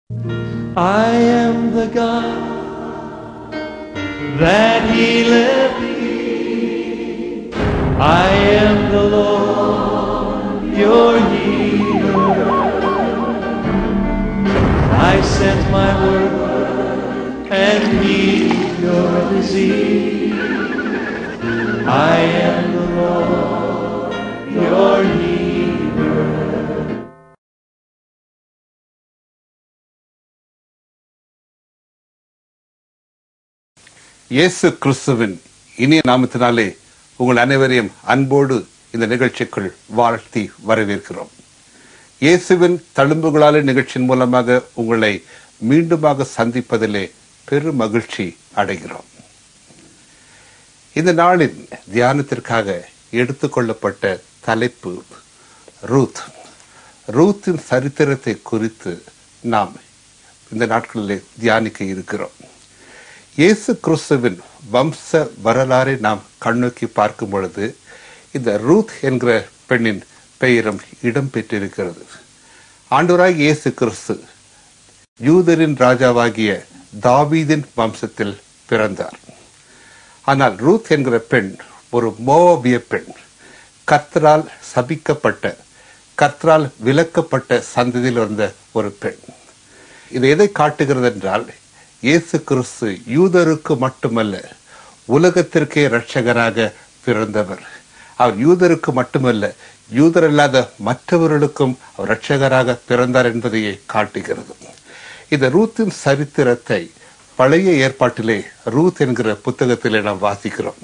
I am the God that healeth thee. I am the Lord, your healer. I sent my word and healed your disease. I am the Lord, your healer. இயேசு கிறிஸ்துவின் இனிய நாமத்தினாலே உங்கள் அனைவரையும் அன்போடு இந்த நிகழ்ச்சிக்குள் வாழ்த்தி வரவேற்கிறோம். இயேசுவின் தழும்புகளாலே நிகழ்ச்சியின் மூலமாக உங்களை மீண்டுமாக சந்திப்பதிலே பெரும் மகிழ்ச்சி அடைகிறோம். இந்த நாளின் தியானத்திற்காக எடுத்துக்கொள்ளப்பட்ட தலைப்பு ரூத். ரூத்தின் சரித்திரத்தை குறித்து நாம் இந்த நாட்களிலே தியானிக்க இருக்கிறோம். இயேசு கிறிஸ்துவின் வம்ச வரலாறை நாம் கண்ணோக்கி பார்க்கும் பொழுது இந்த ரூத் என்கிற பெண்ணின் பெயரும் இடம் பெற்றிருக்கிறது. ஆண்டவராகிய இயேசு கிறிஸ்து யூதரின் ராஜாவாகிய தாவீதின் வம்சத்தில் பிறந்தார். ஆனால் ரூத் என்கிற பெண் ஒரு மோவாபிய பெண், கர்த்தரால் சபிக்கப்பட்ட, கர்த்தரால் விலக்கப்பட்ட சந்ததியில் இருந்த ஒரு பெண். இது எதை காட்டுகிறது என்றால், இயேசு கிறிஸ்து யூதருக்கு மட்டுமல்ல, உலகத்திற்கே இரட்சகராக பிறந்தவர். அவர் யூதருக்கு மட்டுமல்ல, யூதர் அல்லாத மற்றவர்களுக்கும் அவர் இரட்சகராக பிறந்தார் என்பதையே காட்டுகிறது. இந்த ரூத்தின் சரித்திரத்தை பழைய ஏற்பாட்டிலே ரூத் என்கிற புத்தகத்திலே நாம் வாசிக்கிறோம்.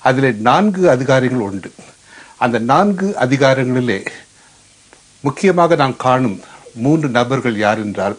அதிலே 4 அதிகாரங்கள் உண்டு. அந்த 4 அதிகாரங்களிலே முக்கியமாக நாம் காணும் 3 நபர்கள் யார் என்றால்,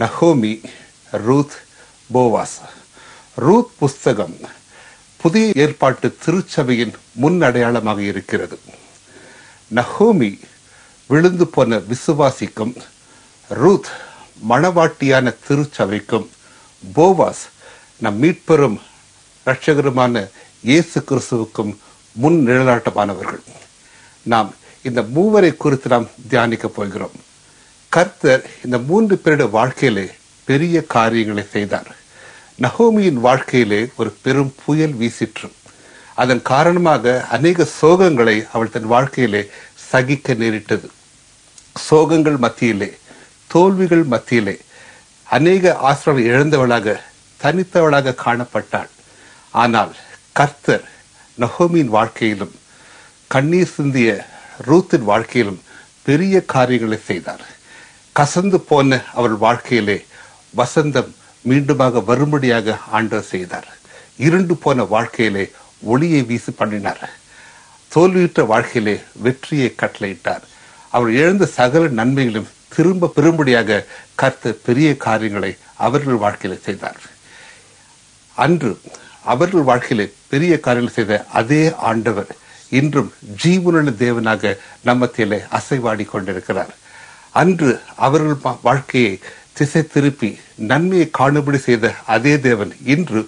நகோமி, ரூத், போவாஸ். ரூத் புஸ்தகம் புதிய ஏற்பாட்டு திருச்சபையின் முன் அடையாளமாக இருக்கிறது. நகோமி விழுந்து போன விசுவாசிக்கும், ரூத் மணவாட்டியான திருச்சபைக்கும், போவாஸ் நம் மீட்பெரும் இரட்சகருமான இயேசு கிறிஸ்துவுக்கும் முன் நிழலாட்டமானவர்கள். நாம் இந்த மூவரை குறித்து நாம் தியானிக்க போகிறோம். கர்த்தர் இந்த 3 பேருடைய வாழ்க்கையிலே பெரிய காரியங்களை செய்தார். நகோமியின் வாழ்க்கையிலே ஒரு பெரும் புயல் வீசிற்று. அதன் காரணமாக அநேக சோகங்களை அவள் தன் வாழ்க்கையிலே சகிக்க நேரிட்டது. சோகங்கள் மத்தியிலே, தோல்விகள் மத்தியிலே அநேக ஆசிரியர் இழந்தவளாக, தனித்தவளாக காணப்பட்டாள். ஆனால் கர்த்தர் நகோமியின் வாழ்க்கையிலும், கண்ணீர் சிந்திய ரூத்தின் வாழ்க்கையிலும் பெரிய காரியங்களை செய்தார். கசந்து போன அவள் வாழ்க்கையிலே வசந்தம் மீண்டுமாக வரும்படியாக ஆண்டவர் செய்தார். இருண்டு போன வாழ்க்கையிலே ஒளியை வீசி பண்ணினார். தோல்வியுற்ற வாழ்க்கையிலே வெற்றியை கட்டளையிட்டார். அவர் இழந்த சகல நன்மைகளும் திரும்ப பெறும்படியாக கர்த்தர் பெரிய காரியங்களை அவர்கள் வாழ்க்கையில செய்தார். அன்று அவர்கள் வாழ்க்கையிலே பெரிய காரியங்கள் செய்த அதே ஆண்டவர் இன்றும் ஜீவனுள்ள தேவனாக நம்மத்திலே அசைவாடி கொண்டிருக்கிறார். அன்று அவர்கள் வாழ்க்கையை திசை திருப்பி நன்மையை காணும்படி செய்த அதே தேவன் இன்று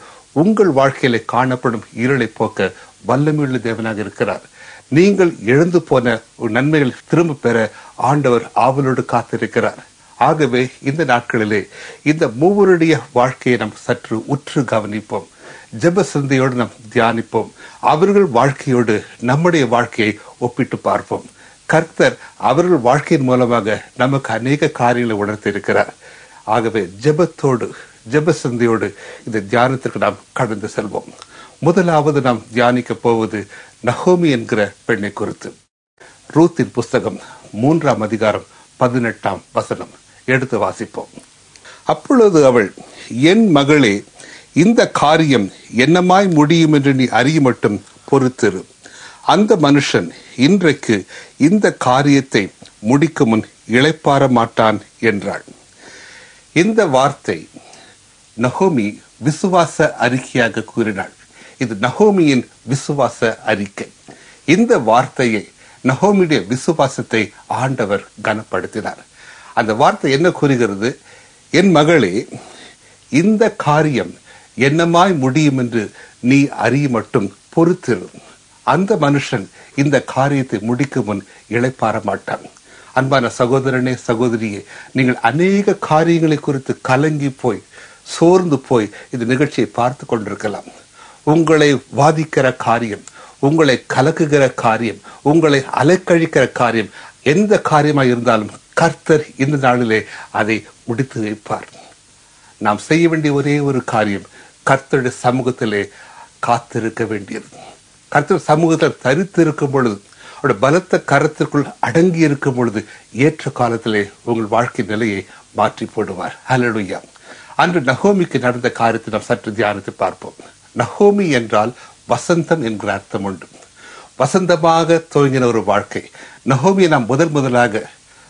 உங்கள் வாழ்க்கையில காணப்படும் இருளை போக்க வல்லமையுள்ள தேவனாக இருக்கிறார். நீங்கள் இழந்து போன நன்மைகள் திரும்ப பெற ஆண்டவர் ஆவலோடு காத்திருக்கிறார். ஆகவே இந்த நாட்களிலே இந்த மூவருடைய வாழ்க்கையை நாம் சற்று உற்று கவனிப்போம். ஜெப சிந்தையோடு நாம் தியானிப்போம். அவர்கள் வாழ்க்கையோடு நம்முடைய வாழ்க்கையை ஒப்பிட்டு பார்ப்போம். கர்த்தர் அவர்கள் வாழ்க்கையின் மூலமாக நமக்கு அநேக காரியங்களை உணர்த்தி இருக்கிறார். ஆகவே ஜெபத்தோடு, ஜெப சிந்தையோடு இந்த தியானத்திற்கு நாம் கடந்து செல்வோம். முதலாவது நாம் தியானிக்க போவது நகோமி என்கிற பெண்ணை குறித்து. ரூத்தின் புஸ்தகம் 3ஆம் அதிகாரம் 18ஆம் வசனம் எடுத்து வாசிப்போம். அப்பொழுது அவள், என் மகளே, இந்த காரியம் என்னமாய் முடியும் என்று நீ அறிய மட்டும் பொறுத்திரு. அந்த மனுஷன் இன்றைக்கு இந்த காரியத்தை முடிக்கும் முன் இளைப்பாற மாட்டான் என்றாள். இந்த வார்த்தை நகோமி விசுவாச அறிக்கையாக கூறினாள். இது நகோமியின் விசுவாச அறிக்கை. இந்த வார்த்தையை, நகோமியுடைய விசுவாசத்தை ஆண்டவர் கனப்படுத்தினார். அந்த வார்த்தை என்ன கூறுகிறது? என் மகளே, இந்த காரியம் என்னமாய் முடியும் என்று நீ அறிய மட்டும் பொறுத்திரு. அந்த மனுஷன் இந்த காரியத்தை முடிக்கும் முன் இளைப்பாற மாட்டான். அன்பான சகோதரனே, சகோதரியே, நீங்கள் அநேக காரியங்களை குறித்து கலங்கி போய் சோர்ந்து போய் இந்த நிகழ்ச்சியை பார்த்து கொண்டிருக்கலாம். உங்களை வாதிக்கிற காரியம், உங்களை கலக்குகிற காரியம், உங்களை அலைக்கழிக்கிற காரியம், எந்த காரியமாக இருந்தாலும் கர்த்தர் இந்த நாளிலே அதை முடித்து வைப்பார். நாம் செய்ய வேண்டிய ஒரே ஒரு காரியம், கர்த்தருடைய சமூகத்திலே காத்திருக்க வேண்டியது. கர்த்தர் சமூகத்தில் தரித்து இருக்கும் பொழுது, அவருடைய பலத்த கரத்திற்குள் அடங்கி இருக்கும் பொழுது, ஏற்ற காலத்திலே உங்கள் வாழ்க்கை நிலையை மாற்றி போடுவார். ஹல்லேலூயா. அன்று நகோமிக்கு நடந்த காரியத்தை நாம் சற்று தியானித்து பார்ப்போம். நகோமி என்றால் வசந்தம் என்கிற அர்த்தம் உண்டு. வசந்தமாக துவங்கின ஒரு வாழ்க்கை. நகோமியை நாம் முதலாக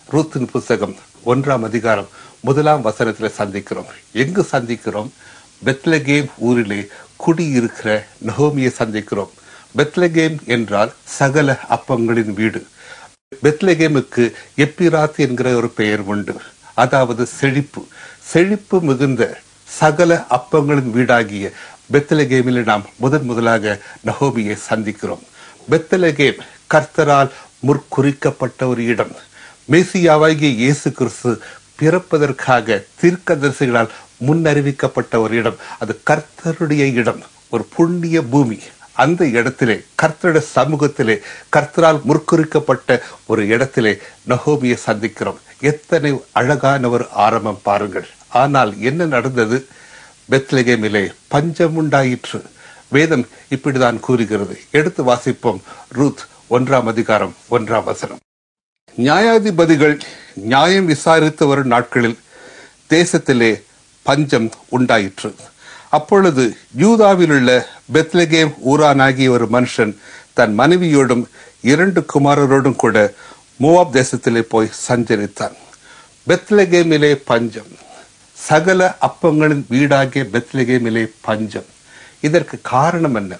ரூத்தின் புத்தகம் 1ஆம் அதிகாரம் 1ஆம் வசனத்தில் சந்திக்கிறோம். எங்கு சந்திக்கிறோம்? பெத்லகேம் ஊரிலே குடியிருக்கிற நகோமியை சந்திக்கிறோம். பெத்லகேம் என்றால் சகல அப்பங்களின் வீடு. பெத்லகேமுக்கு எப்பிராத் என்கிற ஒரு பெயர் உண்டு, அதாவது செழிப்பு. செழிப்பு மிகுந்த சகல அப்பங்களின் வீடாகிய பெத்லகேமில் நாம் முதலாக நகோமியை சந்திக்கிறோம். பெத்லகேம் கர்த்தரால் முற்குறிக்கப்பட்ட ஒரு இடம். மேசியாவாகிய இயேசு கிறிஸ்து பிறப்பதற்காக தீர்க்கதரிசிகளால் முன்னறிவிக்கப்பட்ட ஒரு இடம். அது கர்த்தருடைய இடம், ஒரு புண்ணிய பூமி. அந்த இடத்திலே, கர்த்தருடைய சமூகத்திலே, கர்த்தரால் முற்குறிக்கப்பட்ட ஒரு இடத்திலே நகோமியை சந்திக்கிறோம். எத்தனை அழகான ஒரு ஆரம்பம் பாருங்கள். ஆனால் என்ன நடந்தது? பெத்லகேமிலே பஞ்சம் உண்டாயிற்று. வேதம் இப்படிதான் கூறுகிறது. எடுத்து வாசிப்போம். ரூத் 1ஆம் அதிகாரம் 1ஆம் வசனம். நியாயாதிபதிகள் நியாயம் விசாரித்து வரும் நாட்களில் தேசத்திலே பஞ்சம் உண்டாயிற்று. அப்பொழுது யூதாவில் உள்ள பெத்லகேம் ஊரானாகிய ஒரு மனுஷன் தன் மனைவியோடும் 2 குமாரரோடும் கூட மோவாப் தேசத்திலே போய் சஞ்சரித்தான். பெத்லகேமிலே பஞ்சம், சகல அப்பங்களின் வீடாகிய பெத்லகேமிலே பஞ்சம். இதற்கு காரணம் என்ன?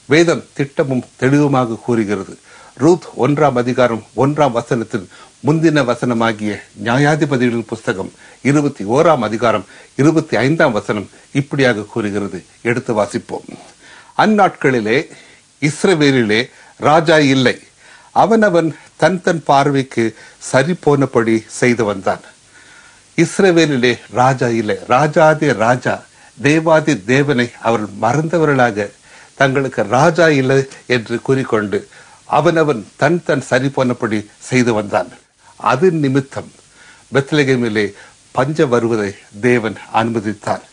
வேதம் திட்டமும் தெளிவுமாக கூறுகிறது. ரூத் 1ஆம் அதிகாரம் 1ஆம் வசனத்தின் முந்தின வசனமாகிய நியாயாதிபதிகளின் புஸ்தகம் 21ஆம் அதிகாரம் 25ஆம் வசனம் இப்படியாக கூறுகிறது. எடுத்து வாசிப்போம். அந்நாட்களிலே இஸ்ரவேலிலே ராஜா இல்லை. அவனவன் தன் பார்வைக்கு சரி போனபடி செய்து வந்தான். இஸ்ரவேலிலே ராஜா இல்லை. ராஜாதி ராஜா, தேவாதி தேவனை அவர்கள் மறந்தவர்களாக தங்களுக்கு ராஜா இல்லை என்று கூறிக்கொண்டு அவனவன் தன் சரி போனபடி செய்து வந்தான். அது நிமித்தம் பெத்லகேமிலே பஞ்சம் வருவதை தேவன் அனுமதித்தார்.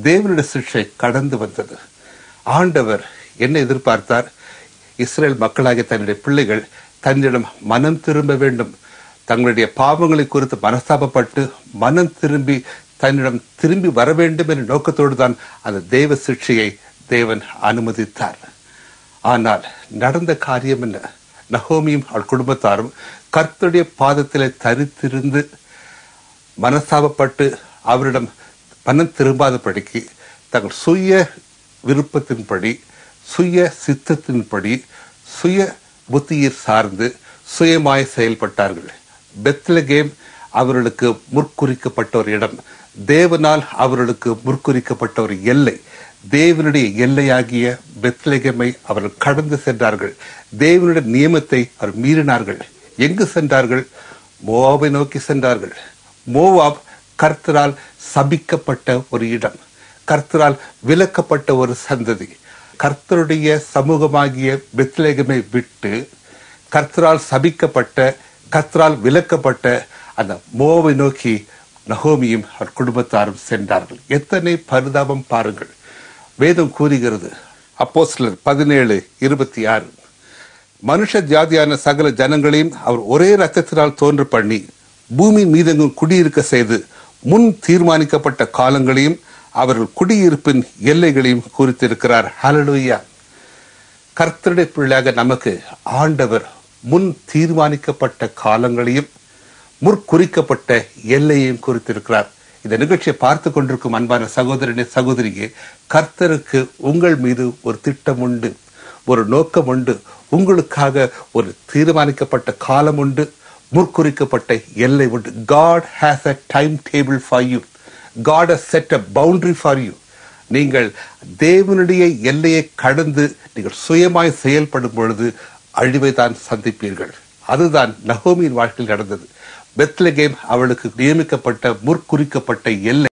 தேவனுடைய சிக்ஷை கடந்து வந்தது. ஆண்டவர் என்ன எதிர்பார்த்தார்? இஸ்ரேல் மக்களாகிய தன்னுடைய பிள்ளைகள் தன்னிடம் மனம் திரும்ப வேண்டும். தங்களுடைய பாவங்களை குறித்து மனஸ்தாபப்பட்டு மனம் திரும்பி தன்னிடம் திரும்பி வர வேண்டும் என்ற நோக்கத்தோடு தான் அந்த தேவ சிக்ஷையை தேவன் அனுமதித்தார். ஆனால் நடந்த காரியம் என்ன? நகோமியும் அவள் குடும்பத்தாரும் கர்த்தருடைய பாதத்திலே தரித்திருந்து மனஸ்தாபப்பட்டு அவரிடம் மனம் திரும்பாதபடிக்கு தங்கள் சுய விருப்பத்தின்படி, சுய சித்தத்தின்படி, சுய புத்தியை சார்ந்து சுயமாய் செயல்பட்டார்கள். பெத்லகேம் அவர்களுக்கு முற்குறிக்கப்பட்ட ஒரு இடம். தேவனால் அவர்களுக்கு முற்குறிக்கப்பட்ட ஒரு எல்லை. தேவனுடைய எல்லையாகிய பெத்லகேமை அவர்கள் கடந்து சென்றார்கள். தேவனுடைய நியமத்தை அவர் மீறினார்கள். எங்கு சென்றார்கள்? மோவாபை நோக்கி சென்றார்கள். மோவாப் கர்த்தரால் சபிக்கப்பட்ட ஒரு இடம், கர்த்தரால் விலக்கப்பட்ட ஒரு சந்ததி. கர்த்தருடைய சமூகமாகிய பெத்லகேமை விட்டு கர்த்தரால் சபிக்கப்பட்ட, கர்த்தரால் விலக்கப்பட்ட அந்த மோவாபை நோக்கி நகோமியும் அவர் குடும்பத்தாரும் சென்றார்கள். எத்தனை பரிதாபம் பாருங்கள். வேதம் கூறுகிறது, அப்போஸ்தலர் 17:26, மனுஷ ஜாதியான சகல ஜனங்களையும் அவர் ஒரே இரத்தத்தினால் தோன்று பண்ணி பூமியின் மீதெங்கும் குடியிருக்க செய்து முன் தீர்மானிக்கப்பட்ட காலங்களையும் அவர்கள் குடியிருப்பின் எல்லைகளையும் குறித்திருக்கிறார். ஹல்லேலூயா. கர்த்தருடைய பிள்ளையாக நமக்கு ஆண்டவர் முன் தீர்மானிக்கப்பட்ட காலங்களையும் முற்குறிக்கப்பட்ட எல்லையையும் குறித்திருக்கிறார். இந்த நிகழ்ச்சியை பார்த்து கொண்டிருக்கும் அன்பான சகோதரனே, சகோதரியே, கர்த்தருக்கு உங்கள் மீது ஒரு திட்டம் உண்டு, ஒரு நோக்கம் உண்டு. உங்களுக்காக ஒரு தீர்மானிக்கப்பட்ட காலம் உண்டு, முற்குறிக்கப்பட்ட எல்லை உண்டு. God has a timetable for you. God has set a boundary for you. நீங்கள் தேவனுடைய எல்லையை கடந்து நீங்கள் சுயமாய் செயல்படும் பொழுது அழிவை தான் சந்திப்பீர்கள். அதுதான் நகோமியின் வாழ்க்கையில் நடந்தது. பெத்லகேம் அவளுக்கு நியமிக்கப்பட்ட முற்குறிக்கப்பட்ட எல்லை.